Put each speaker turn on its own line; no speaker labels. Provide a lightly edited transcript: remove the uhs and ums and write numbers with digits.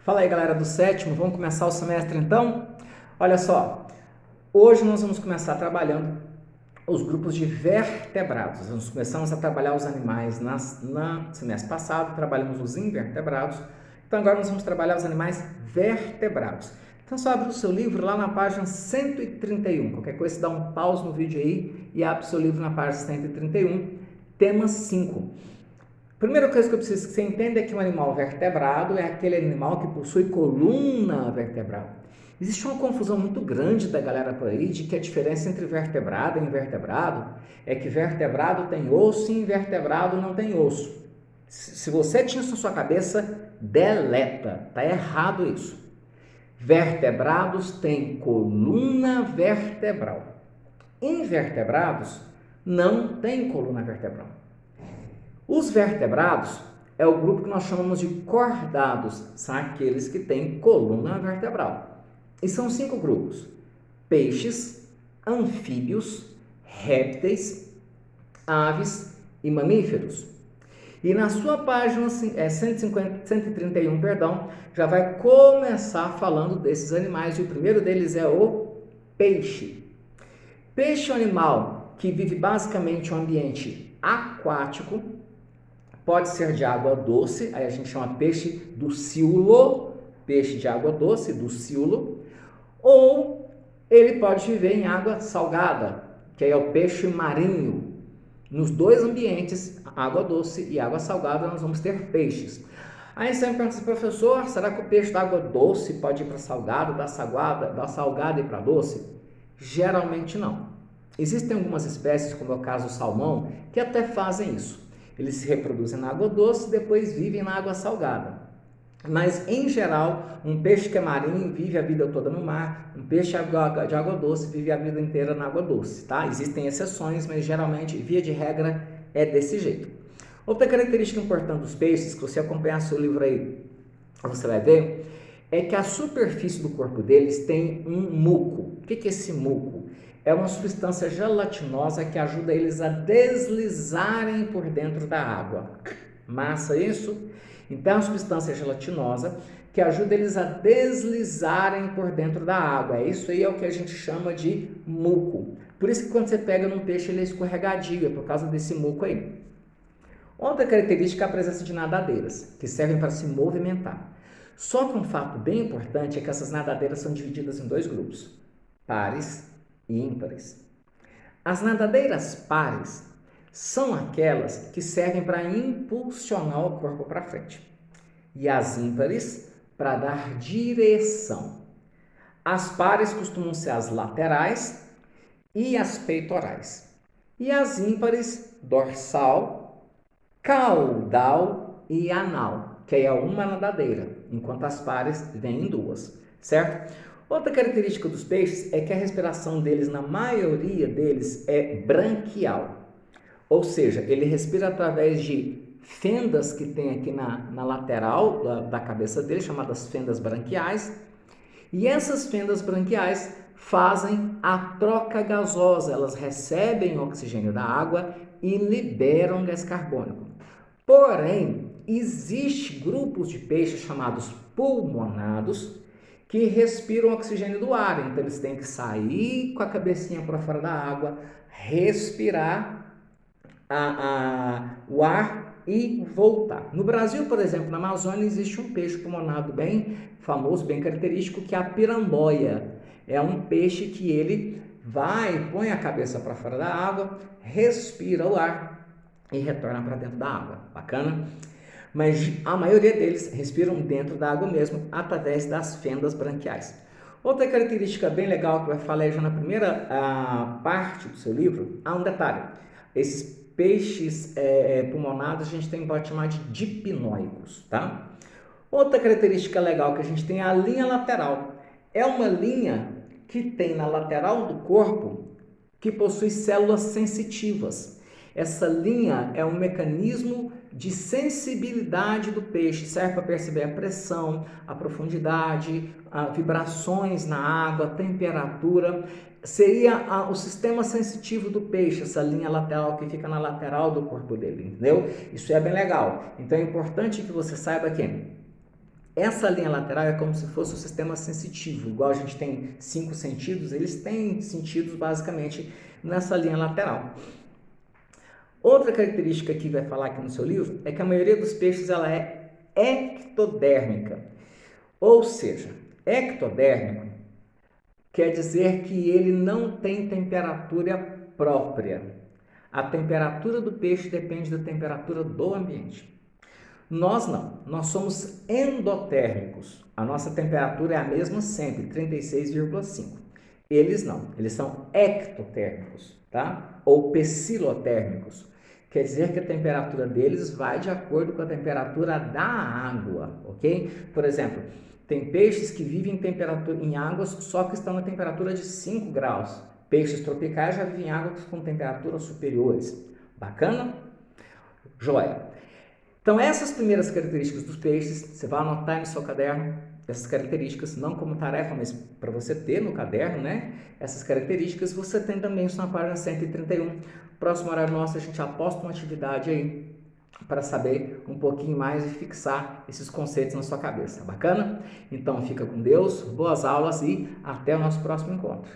Fala aí, galera do sétimo, vamos começar o semestre então? Olha só, hoje nós vamos começar trabalhando os grupos de vertebrados. Nós começamos a trabalhar os animais no semestre passado, trabalhamos os invertebrados, então agora nós vamos trabalhar os animais vertebrados. Então só abre o seu livro lá na página 131, qualquer coisa você dá um pause no vídeo aí e abre o seu livro na página 131, tema 5. Primeira coisa que eu preciso que você entenda é que um animal vertebrado é aquele animal que possui coluna vertebral. Existe uma confusão muito grande da galera por aí de que a diferença entre vertebrado e invertebrado é que vertebrado tem osso e invertebrado não tem osso. Se você tinha isso na sua cabeça, deleta, tá errado isso. Vertebrados têm coluna vertebral. Invertebrados não têm coluna vertebral. Os vertebrados é o grupo que nós chamamos de cordados, são aqueles que têm coluna vertebral. E são 5 grupos: peixes, anfíbios, répteis, aves e mamíferos. E na sua página 131, já vai começar falando desses animais, e o primeiro deles é o peixe. Peixe é um animal que vive basicamente em um ambiente aquático, pode ser de água doce, aí a gente chama peixe ducíulo, peixe de água doce, ducíulo, ou ele pode viver em água salgada, que é o peixe marinho. Nos dois ambientes, água doce e água salgada, nós vamos ter peixes. Aí você me pergunta assim, professor, será que o peixe da água doce pode ir para salgado, da salgada e para doce? Geralmente não. Existem algumas espécies, como é o caso do salmão, que até fazem isso. Eles se reproduzem na água doce e depois vivem na água salgada. Mas, em geral, um peixe que é marinho vive a vida toda no mar, um peixe de água doce vive a vida inteira na água doce, tá? Existem exceções, mas geralmente, via de regra, é desse jeito. Outra característica importante dos peixes, que você acompanhar seu livro aí, você vai ver, é que a superfície do corpo deles tem um muco. O que é esse muco? É uma substância gelatinosa que ajuda eles a deslizarem por dentro da água. Massa isso? Então, é uma substância gelatinosa que ajuda eles a deslizarem por dentro da água. Isso aí é o que a gente chama de muco. Por isso que quando você pega num peixe, ele é escorregadio, é por causa desse muco aí. Outra característica é a presença de nadadeiras, que servem para se movimentar. Só que um fato bem importante é que essas nadadeiras são divididas em 2 grupos, pares e ímpares. As nadadeiras pares são aquelas que servem para impulsionar o corpo para frente, e as ímpares para dar direção. As pares costumam ser as laterais e as peitorais, e as ímpares dorsal, caudal e anal, que é uma nadadeira, enquanto as pares vêm em 2, certo? Outra característica dos peixes é que a respiração deles, na maioria deles, é branquial. Ou seja, ele respira através de fendas que tem aqui na lateral da cabeça dele, chamadas fendas branquiais. E essas fendas branquiais fazem a troca gasosa, elas recebem o oxigênio da água e liberam gás carbônico. Porém, existem grupos de peixes chamados pulmonados que respiram o oxigênio do ar, então eles têm que sair com a cabecinha para fora da água, respirar o ar e voltar. No Brasil, por exemplo, na Amazônia, existe um peixe pulmonado bem famoso, bem característico, que é a piramboia. É um peixe que ele põe a cabeça para fora da água, respira o ar e retorna para dentro da água. Bacana? Mas a maioria deles respiram dentro da água mesmo, através das fendas branquiais. Outra característica bem legal que eu falei já na primeira parte do seu livro, há um detalhe. Esses peixes pulmonados a gente pode chamar de dipnóicos, tá? Outra característica legal que a gente tem é a linha lateral. É uma linha que tem na lateral do corpo que possui células sensitivas. Essa linha é um mecanismo de sensibilidade do peixe, serve para perceber a pressão, a profundidade, vibrações na água, a temperatura. Seria o sistema sensitivo do peixe, essa linha lateral que fica na lateral do corpo dele, entendeu? Isso é bem legal. Então é importante que você saiba que essa linha lateral é como se fosse um sistema sensitivo, igual a gente tem 5 sentidos, eles têm sentidos basicamente nessa linha lateral. Outra característica que vai falar aqui no seu livro é que a maioria dos peixes ela é ectodérmica, ou seja, ectodérmico quer dizer que ele não tem temperatura própria. A temperatura do peixe depende da temperatura do ambiente. Nós não, nós somos endotérmicos. A nossa temperatura é a mesma sempre, 36,5. Eles não, eles são ectotérmicos, tá? Ou pecilotérmicos. Quer dizer que a temperatura deles vai de acordo com a temperatura da água, ok? Por exemplo, tem peixes que vivem em águas só que estão na temperatura de 5 graus. Peixes tropicais já vivem em águas com temperaturas superiores. Bacana? Joia! Então, essas primeiras características dos peixes, você vai anotar no seu caderno essas características, não como tarefa, mas para você ter no caderno, né? Essas características, você tem também isso na página 131. Próximo horário nosso, a gente aposta uma atividade aí para saber um pouquinho mais e fixar esses conceitos na sua cabeça. Bacana? Então, fica com Deus, boas aulas e até o nosso próximo encontro.